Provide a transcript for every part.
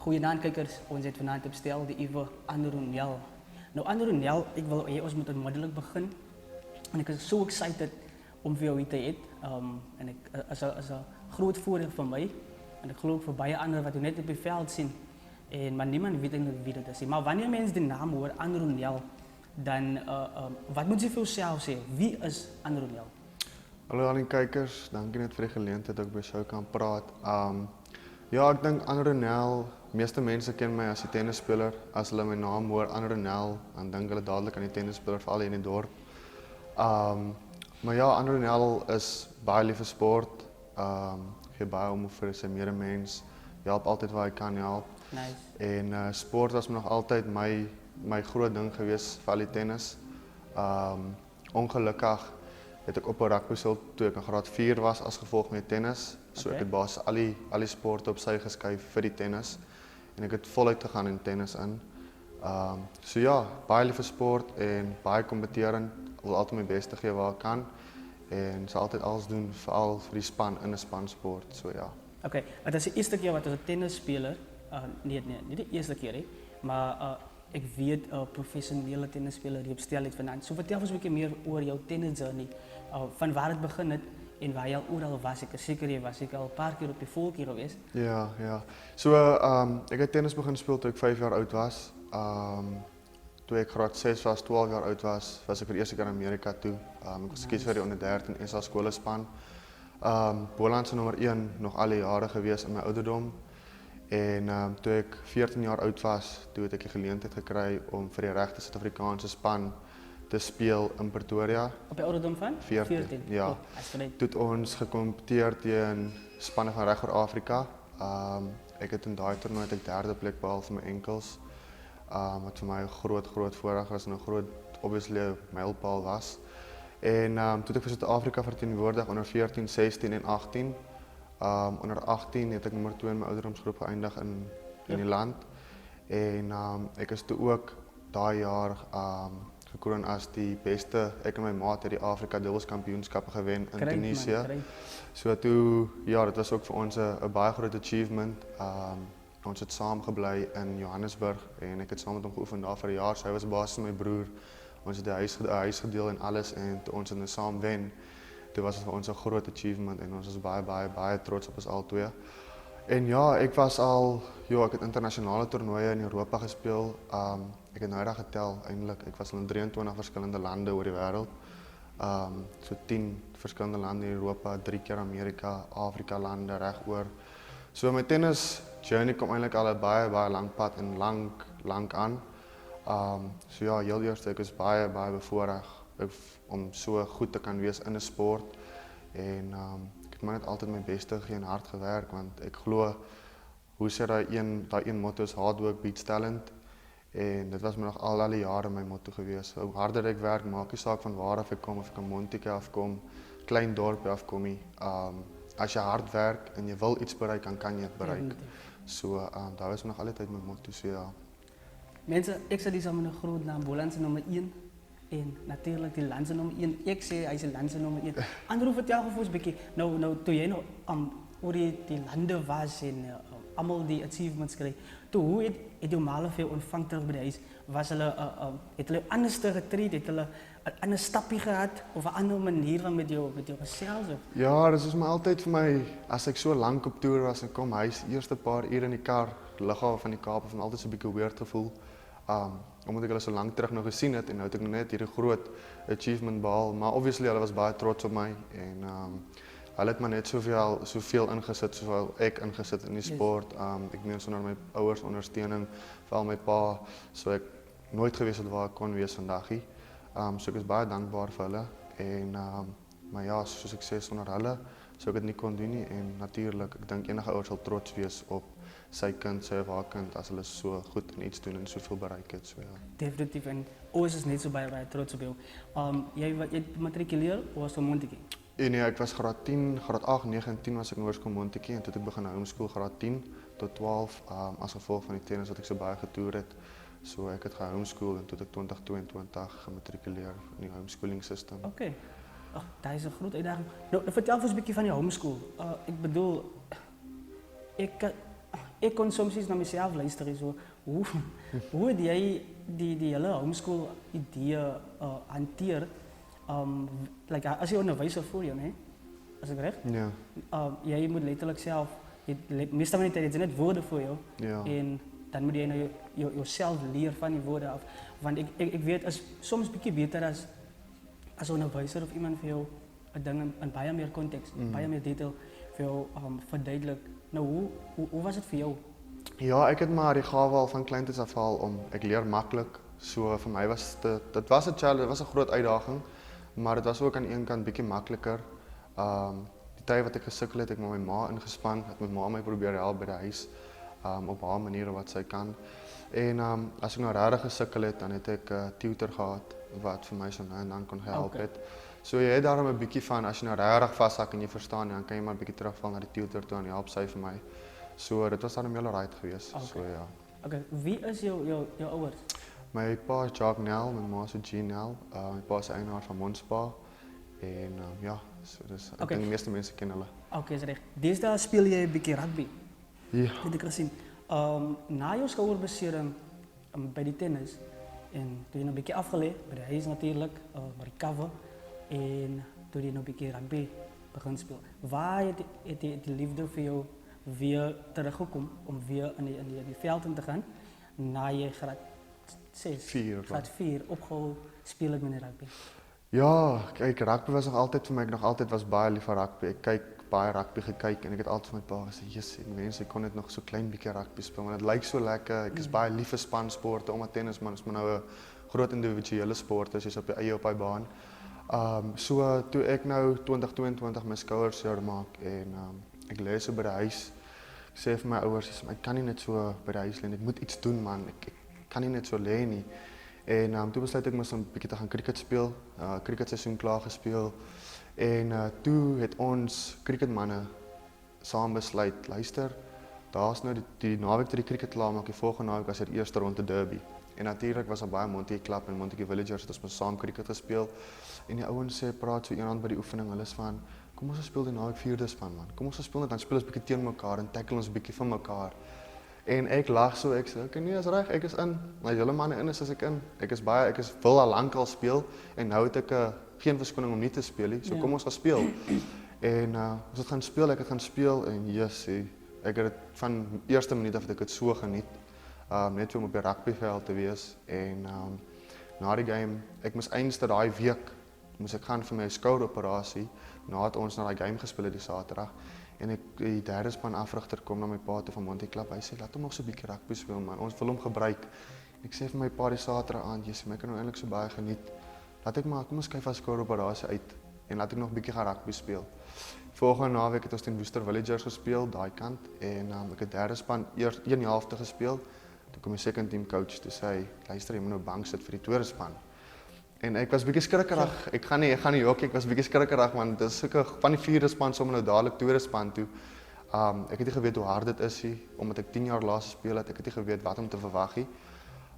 Goeienaand kijkers, ons het vanavond op stel die Ivo Andronel. Nou Andronel, ek wil ons moet onmiddellik begin. En ek is so excited om vir jou hier te hê. En ek is 'n groot voordeel vir my en ek glo vir baie ander wat jy net op die veld sien. En maar niemand weet eintlik wie dit is nie. Maar wanneer mense die naam hoor Andronel, dan wat moet jy vir jouself sê? Wie is Andronel? Hallo aan die kijkers, dankie net vir die geleentheid dat ek by jou kan praat. Ja, ek dink Andronel, meeste mense ken my as die tennisspeler. As hulle my naam hoor, Andronel, dan dink hulle dadelik aan die tennisspeler, veral hier in die dorp. Maar ja, Andronel is baie lief vir sport, gee baie om vir sy medemens, help altyd waar hy kan help. Nice. En sport was nog altyd my groot ding gewees, vir al die tennis. Ongelukkig het ek op 'n rugbyveld toe ek in graad 4 was as gevolg met tennis. So ek het basies al die sporte op sy geskuif vir die tennis en ek het voluit gegaan in tennis in. So ja, baie lief vir sport en baie kompeterend, wil altyd my beste gee waar ek kan en sal altyd alles doen veral vir die span in 'n spansport. So ja. Okay, dit is die eerste keer wat as 'n tennisspeler, nee, nie die eerste keer nie, maar ek weet 'n professionele tennisspeler die op stel het vanaand. So vertel ons 'n bietjie meer oor jou tennis journey, van waar dit begin het en waar jy al oral was. Ek is seker jy was al 'n paar keer op die volkie gewees. Ja. So ek het tennis begin speel toe ek 5 jaar oud was. Toe ek graad 6 was, 12 jaar oud was ek vir die eerste keer in Amerika toe. Ek was gekies vir die onder 13 SA skolespan. Boland se nommer 1 nog al die jare gewees in my ouderdom. En toe ek 14 jaar oud was, toe het ek die geleentheid gekry om vir die regte Suid-Afrikaanse span te speel in Pretoria. Op die ouderdom van? 14, ja. Oh, toe het ons gekompeteer teen spanne van reg oor Afrika. Ek het in daai toernooi ek derde plek behaal vir my enkels. Wat vir my 'n groot voorreg was en 'n groot obviously mylpaal was. En toe het ek vir Suid-Afrika verteenwoordig onder 14, 16 en 18. Onder 18 het ek nommer 2 in my ouderdomsgroep geëindig in die land. En ek is toe ook daai jaar gekroon as die beste, ek en my maat het die Afrika Dubbels Kampioenskappe gewen in Tunesië. So toe, ja, dit was ook vir ons 'n baie groot achievement. Ons het saam gebly in Johannesburg en ek het saam met hom geoefen daar vir 'n jaar. So hy was basies my broer. Ons het 'n huis gedeel en alles en toe ons het saam wen. Dit was vir ons 'n groot achievement en ons is baie trots op ons albei. En ja, ek het internasionale toernooie in Europa gespeel. Ek het nou reg getel eintlik. Ek was in 23 verskillende lande oor die wêreld. So 10 verskillende lande in Europa, 3 keer Amerika, Afrika lande regoor. So my tennis journey kom eintlik al 'n baie lank pad en lank aan. So ja, heel eers ek is baie bevoorreg om so goed te kan wees in 'n sport en ek het maar net altyd my beste gegee en hard gewerk want ek glo hoe sê daai een motto is hard work beats talent en dit was my nog al die jare my motto gewees. Hoe harder ek werk, maak nie saak van waar af ek kom of ek van Montieke afkom, klein dorpie afkom nie. As jy hard werk en jy wil iets bereik, dan kan jy dit bereik. So daar was nog altyd my motto so ja. Mense, ek sê dis 'n groot naam, Boland se nommer 1. En natuurlik die land se nommer 1. Ek sê hy is die land se nommer 1. Andrew, vertel gou vir ons 'n bietjie. Nou toe jy nou oor die lande was en almal die achievements kry. Toe hoe het jou maal vir jou ontvang terug by die huis? Was hulle het hulle anders getreed? Het hulle 'n ander stappie gehad of 'n ander manier van met jou gesels of? Ja, dit is my altyd vir my as ek so lank op toer was en kom huis eerste paar ure in die kar, lughawe van die Kaap, van altyd so 'n bietjie weird gevoel. Omdat ek hulle so lank terug nog gesien het en nou het ek net hierdie groot achievement behaal, maar obviously hulle was baie trots op my en hulle het maar net soveel ingesit soveel ek ingesit in die sport. Ek meen sonder my ouers ondersteuning, veral my pa, so ek nooit gewees het waar ek kon wees vandag nie. So ek is baie dankbaar vir hulle en maar ja, soos ek sê sonder hulle sou ek dit nie kon doen nie en natuurlik ek dink enige ouer sal trots wees op sy kind, sy of haar kind as hulle so goed in iets doen en soveel bereik het, so ja. Definitief en ons is net so baie trots op jou. Jy matrikuleer of was op Montieke? Nee, ek was graad 8, 9 en 10 was ek in Hoërskool Montieke en toe het ek begin homeschool graad 10 tot 12 as gevolg van die tennis wat ek so baie getoer het. So ek het gehomeschool en toe het ek 2022 gematrikuleer in die homeschooling system. Okay. Dat is 'n groot uitdaging. Nou, vertel vir ons 'n bietjie van die homeschool. Ek bedoel ek kon soms eens na myself luister en so, hoe het jy die hele homeschool idee hanteer? Like, as jy onderwyser voor jou, nee? As ek reg? Ja. Jy moet letterlik self, meestal van die tyd het jy net woorde voor jou, Ja. en dan moet jy nou jouself leer van die woorde af. Want ek weet, is soms bietjie beter as 'n onderwyser of iemand vir jou 'n ding in baie meer konteks, baie meer detail vir jou verduidelik. Nou, hoe was dit vir jou? Ja, ek het maar die gawe al van kleintyd af al om ek leer maklik. So vir my was dit was 'n challenge, dit was 'n groot uitdaging, maar dit was ook aan een kant bietjie makliker. Die tyd wat ek gesukkel het, ek met my ma ingespan, het my ma my probeer help by die huis, op haar maniere wat sy kan. En as ek nou regtig gesukkel het, dan het ek 'n tutor gehad wat vir my so nou en dan kon gehelp het. So jy het daarom 'n bietjie van, as jy nou regtig vashak en jy verstaan, dan kan jy maar 'n bietjie terugval na die tutor toe en help sy vir my. So dit was dan 'n hele ride geweest. So ja. Okay, wie is jou ouers? My pa is Jacques Nel, my ma is Jean Nel. My pa is eienaar van Monspa. En ja, so dis ek dink die meeste mense ken hulle. Okay, is reg. Deesdae speel jy 'n bietjie rugby. Ja. Het ek gesien. Na jou skouerbesering by die tennis en toe jy nou 'n bietjie afgelê by die huis natuurlik, recover en toe jy nou 'n bietjie rugby begin speel. Waar het die liefde vir jou weer teruggekom om weer in die veld in te gaan na jy graad 4 opgehou speel ek met die rugby? Ja, kyk, rugby was nog altyd vir my, ek nog altyd was baie lief vir rugby. Ek kyk baie rugby gekyk en ek het altyd vir my pa gesê, "Jesus, mense, ek kon net nog so klein bietjie rugby speel, want dit lyk so lekker. Ek is baie lief vir spansporte, omdat tennisman is maar nou 'n groot individuele sport, as jy's op die eie op hy baan." So toe ek nou 2022 my skouers seer maak en ek lê so by die huis. Ek sê vir my ouers, ek kan nie net so by die huis lê nie. Ek moet iets doen, man. Ek kan nie net so lê nie. En toe besluit ek mos 'n bietjie te gaan cricket speel. Cricketseisoen klaar gespeel. En toe het ons cricketmanne saam besluit, luister, daar's nou die naweek toe die cricket klaar maak, die volgende naweek was die eerste ronde derby. En natuurlik was daar baie Montetjie Club en Montetjie Villagers, het ons saam cricket gespeel. En die ouens sê, praat so eendag by die oefening, hulle is van, kom ons speel die naweek 4de span, man. Kom ons speel net, dan speel ons bietjie teen mekaar en tackle ons bietjie van mekaar. En ek lag so, ek sê, okay, nee, is reg, ek is in. Maar julle manne in is as ek in. Ek wil al lank al speel en nou het ek geen verskoning om nie te speel nie. So kom ons gaan speel. En ons het gaan speel, ek het gaan speel en jessie, ek het dit van eerste minuut af het ek dit so geniet. Net om op die rugbyveld te wees en na die game, ek moes eindste daai week moes ek gaan vir my skoueroperasie nadat ons na daai game gespeel het die Saterdag. En die derde span afrigter kom na my pa toe van Montetjie Club. Hy sê laat hom nog so 'n bietjie rugby speel, man. Ons wil hom gebruik. En ek sê vir my pa die Saterdag aand, "Jessie, my kan nou eintlik so baie geniet. Laat ek maar kom ons kyk van skoueroperasie uit en laat ek nog 'n bietjie gaan rugby speel." Volgende naweek het ons teen Worcester Villagers gespeel, daai kant en ek het derde span eers 1 helfte gespeel. Toe kom die second team coach toe sê hy, "Luister, jy moet nou bank sit vir die tweede span." En ek was bietjie skrikkerig. Ek gaan nie jok, ek was bietjie skrikkerig want dit is sulke van die 4de span sommer nou dadelik tweede span toe. Ek het nie geweet hoe hard dit is nie, omdat ek 10 jaar laas gespeel het. Ek het nie geweet wat om te verwag nie.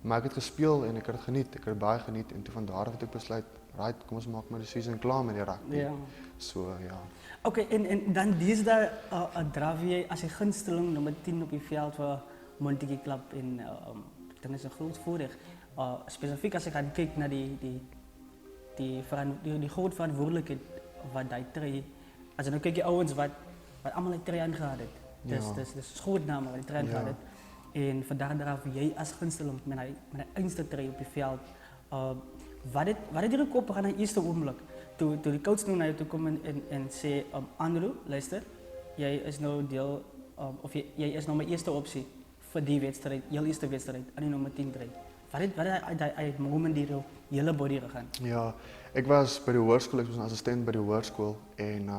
Maar ek het gespeel en ek het dit geniet. Ek het dit baie geniet en toe van daar af het ek besluit, right, kom ons maak maar die season klaar met die rugby. Ja. So ja. Okay, en dan deesdae draf jy as 'n gunsteling nommer 10 op die veld vir Montetjie Club en dit is 'n groot voordeel. Spesifiek as ek gaan kyk na die groot verantwoordelikheid wat daai tree, as jy nou kyk die ouens wat almal die tree aangehad het. Dis groot name wat die tree aangehad het. En vandaar daaraf jy as gunsteling met die einste tree op die veld. Wat het jy gekop gaan na eerste oomblik toe die coach nou na jou toe kom en sê Andrew, luister, jy is nou deel of jy is nou my eerste opsie vir die wedstryd, jou eerste wedstryd aan die nommer 10 dry. Wat het hy moment hier jou hele body gegaan? Ja, ek was by die hoërskool, ek was 'n assistent by die hoërskool en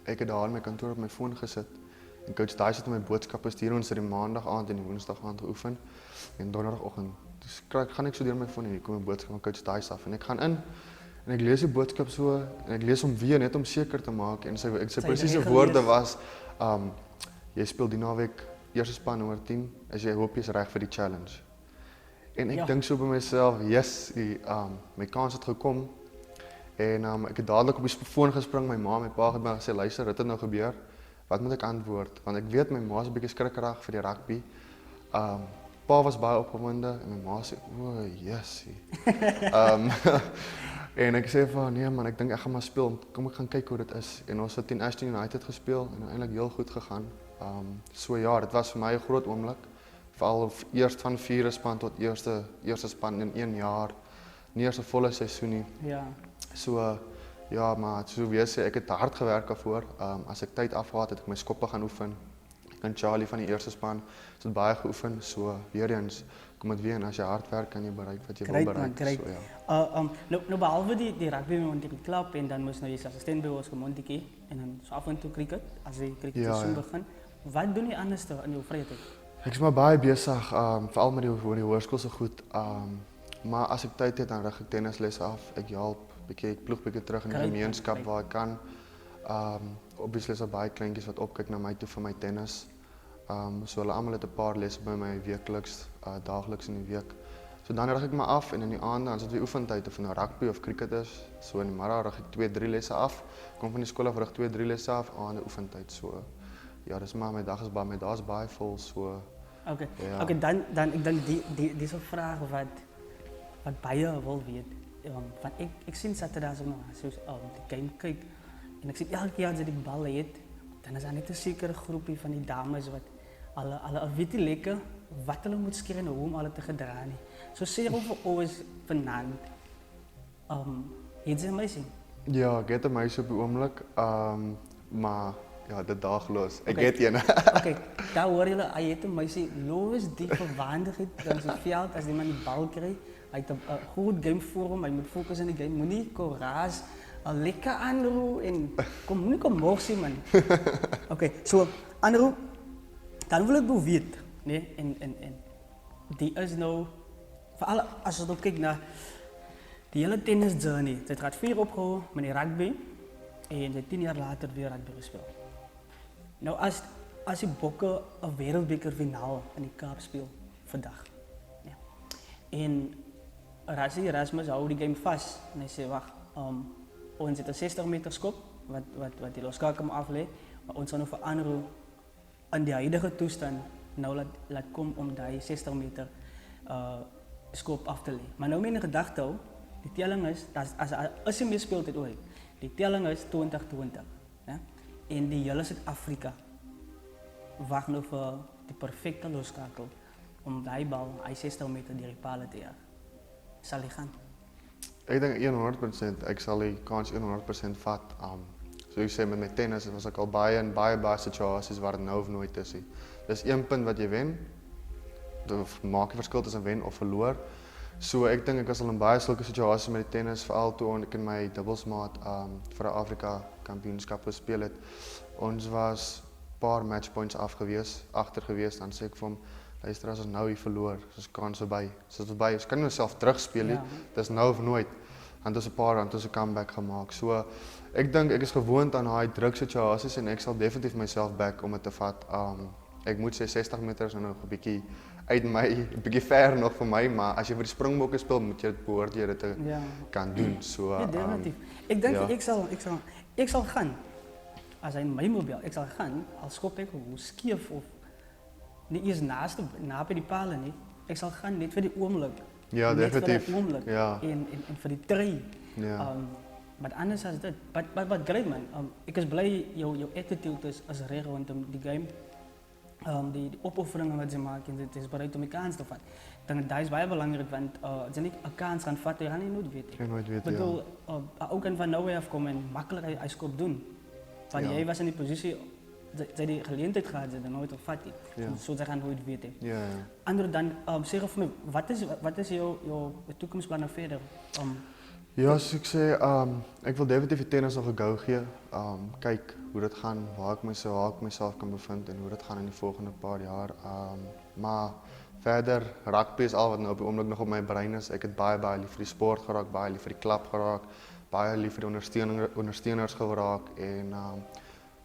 ek het daar in my kantoor op my foon gesit. En coach Daisy het my boodskappe stuur, ons het die maandag aand en die woensdag aand geoefen en donderdagoggend. Dus gaan ek so deur my foon en hier kom 'n boodskap van coach Daisy af en ek gaan in en ek lees die boodskap so en ek lees hom weer net om seker te maak en sy presiese woorde was jy speel die naweek eerste span nommer 10 as jy hoop jy's reg vir die challenge. En ek dink so by myself, yes, my kans het gekom. En ek het dadelik op die foon gespring, my ma en my pa het my gesê, luister, dit het nou gebeur. wat moet ek antwoord? Want ek weet my ma is 'n bietjie skrikkerig vir die rugby. Pa was baie opgewonde en my ma sê, "O, Jessie." En ek sê van, "Nee man, ek dink ek gaan maar speel. Kom ek gaan kyk hoe dit is." En ons het teen Ashton United gespeel en eintlik heel goed gegaan. So ja, dit was vir my 'n groot oomblik. Veral eers van 4de span tot eerste span in 1 jaar. Nie eers 'n volle seisoen nie. Ja. So ja, maar so weer sê ek het hard gewerk daarvoor. As ek tyd afgehad het ek my skoppe gaan oefen. Ek en Charlie van die eerste span het baie geoefen. So weer eens kom dit weer en as jy hard werk kan jy bereik wat jy wil bereik. Great. So ja. Nou behalve die rugby met Montetjie klub en dan moes nou jy assistent by ons Montetjie en dan so af en toe cricket as die cricket seisoen begin. Wat doen jy anders in jou vrye tyd? Ek is maar baie besig, veral met die hoërskool se goed. Maar as ek tyd het dan rig ek tennislesse af. Ek help ek ploeg bietjie terug in die gemeenskap waar ek kan. Obviously is daar baie kleintjies wat opkyk na my toe vir my tennis. So hulle almal het 'n paar lesse by my weekliks, daagliks in die week. So dan rig ek maar af en in die aande as dit weer oefentyd of nou rugby of cricket is, so in die middag rig ek 2-3 lesse af. Kom van die skool af rig 2-3 lesse af, aande oefentyd so. Ja, dis maar my dag is baie, my dae is baie vol so. Okay. Ja. Okay, dan ek dink dis 'n vraag wat baie wil weet. Want ek sien Saterdags ook nog so die game kyk en ek sien elke keer as jy die bal het, dan is daar net 'n sekere groepie van die dames wat hulle weet nie lekker wat hulle moet skeer en hoe om hulle te gedra nie. So sê jy vir ons vanaand it's amazing. Ja, ek het 'n meisie op die oomblik, maar ja, dit daagloos. Ek Okay. het een. Okay, daar hoor julle, hy het 'n meisie, los die verwaandigheid dan sy veld as die man die bal kry. Hy het 'n goed game voor hom, hy moet fokus in die game, moenie koraas, lekker aanroep en moenie kom morsie man. Okay, so aanroep, dan wil ek nou weet, nee, en die is nou, veral as ons nou kyk na die hele tennis journey, sy het graad 4 opgehou met die rugby en sy 10 jaar later weer rugby gespeel. Nou as die Bokke 'n wêreldbeker finaal in die Kaap speel vandag. Ja. En Erasmus hou die game vas en hy sê wag, ons het 'n 60 meter skop wat die loskakel moet aflê, maar ons gaan nou verander in die huidige toestand nou laat kom om daai 60 meter skop af te lê. Maar nou my gedagte hou, die telling is as jy mee speel dit ooit. Die telling is 2020, ja? En die hele Suid-Afrika wag nou vir die perfekte loskakel om daai bal, hy 60 meter deur die paal te jag. Sal hy gaan? Ek dink 100%, ek sal die kans 100% vat. So jy sê met my tennis, was ek al baie in baie situasies waar dit nou of nooit is. Dis 1 punt wat jy wen. Dit maak die verskil tussen wen of verloor. So ek dink ek was al in baie sulke situasies met die tennis, veral toe ek in my dubbelsmaat vir 'n Afrika kampioenskap gespeel het. Ons was paar matchpoints agter gewees, dan sê ek vir hom, luister as ons nou hier verloor, soos kans verby. Soos verby, ons kan nie onsself terugspeel nie. Dis nou of nooit. En ons 'n comeback gemaak. So ek dink ek is gewoond aan daai druk situasies en ek sal definitief myself back om dit te vat. Ek moet sê 60 meter is nog 'n bietjie uit my, 'n bietjie ver nog vir my, maar as jy vir die Springbokke speel, moet jy behoort jy dit te kan doen. So ja, definitief. Ek dink ek sal gaan. As hy my mobiel, ek sal gaan al skop ek hoe skeef of nie eens na by die paal nie. Ek sal gaan net vir die oomblik. Ja, definitief. Ja. En vir die try. Ja. Maar anders as dit, but great man. Ek is bly jou attitude is reg rondom die game. Die opofferinge wat ze maak en dit is bereid om die kans te vat. Dan dat is baie belangrik want as jy nie 'n kans gaan vat, jy gaan nie nooit weet. Jy nooit weet. Ik bedoel, ook kan van nowhere af komen en makkelijk hy skop doen. Want jij was in die positie, zij die geleentheid gehad, ze dan nooit op vat. Zo ze gaan nooit weten. Ja. Andere dan, zeg voor mij, wat is jouw toekomstplannen verder? Ja, soos ek sê, ek wil definitief die tennis nog 'n go gee. Kyk hoe dit gaan, waar ek myself kan bevind en hoe dit gaan in die volgende paar jaar. Maar verder, rugby is al wat nou op die oomblik nog op my brein is. Ek het baie lief vir die sport geraak, baie lief vir die klub geraak, baie lief vir die ondersteuners geraak en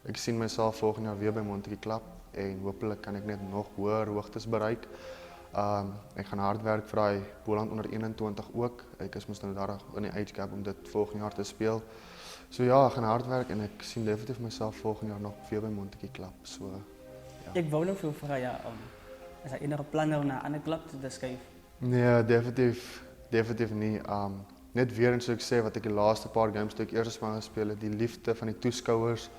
ek sien myself volgende jaar weer by Montetjie Klub en hopelik kan ek net nog hoër hoogtes bereik. Ek gaan hard werk vir daai Boland onder 21 ook. Ek is mos nou daar in die age gap om dit volgende jaar te speel. So ja, ek gaan hard werk en ek sien definitief myself volgende jaar nog weer by Montetjie klap. So ja. Ek wou nog veel vra ja, is daar enige planne om na 'n ander klub te skuif? Nee, definitief nie. Net weer eens soos ek sê wat ek die laaste paar games toe ek eers span gespeel het, die liefde van die toeskouers,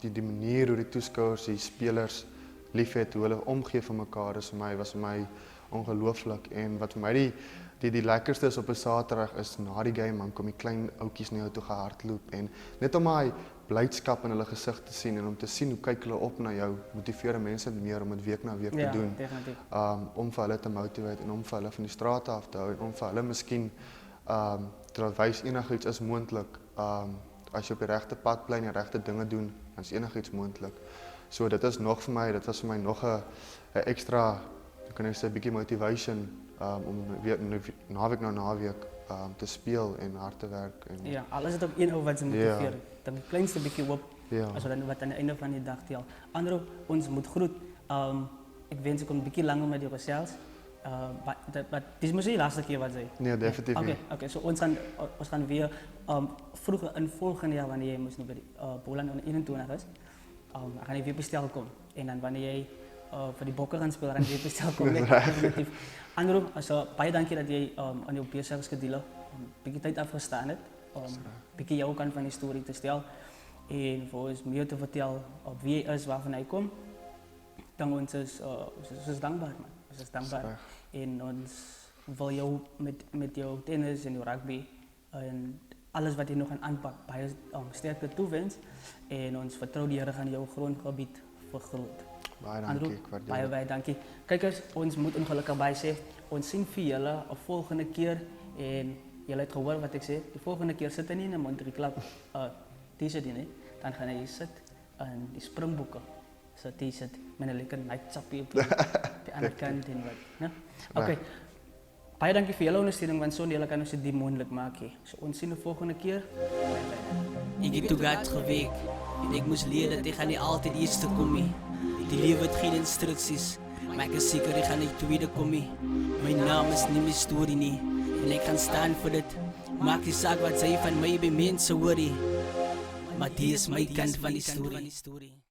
die manier hoe die toeskouers die spelers liefhet, hoe hulle omgee vir mekaar, was vir my ongelooflik. En wat vir my die lekkerste is op 'n Saterdag is na die game, dan kom die klein ouetjies na jou toe gehardloop en net om daai blydskap in hulle gesig te sien en om te sien hoe kyk hulle op na jou, motiveer mense meer om dit week na week te doen. Definitief. Om vir hulle te motiveer en om vir hulle van die strate af te hou en om vir hulle miskien te laat wys enigiets is moontlik. As jy op die regte pad bly en die regte dinge doen, dan is enigiets moontlik. So dit was vir my nog 'n ekstra, kan ek sê, bietjie motivation om weer naweek te speel en hard te werk en Ja, alles het op een ou wat se motiveer. Dan die kleinste bietjie hoop. Ja. As dan wat aan die einde van die dag tel. Andro, ons moet groet. Ek wens ek kon 'n bietjie langer met jou gesels. Maar dis mos die laaste keer wat jy. Nee, definitief nie. Okay, so ons gaan weer vroeger in volgende jaar wanneer jy mos nou by die Boland onder 21 is. Gaan jy weer bestel kom en dan wanneer jy vir die bokke gaan speel, gaan jy weer bestel kom. Definitief. Andro, baie dankie dat jy aan jou besige skedule 'n bietjie tyd afgestaan het om bietjie jou kant van die storie te stel en vir ons meer te vertel op wie hy is, waarvan hy kom. Dan ons is dankbaar man. Ons is dankbaar. En ons wil jou met jou tennis en jou rugby en alles wat jy nog gaan aanpak baie sterkte toewens en ons vertrou die Here gaan jou grondgebied vergroot. Baie dankie, ek waardeer dit. Baie dankie. Kykers, ons moet ongelukkig by sê, ons sien vir julle 'n volgende keer en julle het gehoor wat ek sê, die volgende keer sit hy nie in 'n Montetjie klub t-shirt nie, dan gaan hy sit in die Springbokke. So t-shirt met 'n lekker night chappie op die ander kant en wat, né? Okay. Baie dankie vir julle ondersteuning want sonder julle kan ons dit moontlik maak hier. So ons sien die volgende keer. Ik heb toen hard gewerkt en ik moest leren dat ik niet altijd eerste kom. Die lewe het geen instructies, maar ik is zeker ik ga niet tweede komen. Mijn naam is niet mijn story nie en ik ga staan voor dit. Maak die zaak wat zij van mij bij mensen horen. Maar die is mijn kant van die story.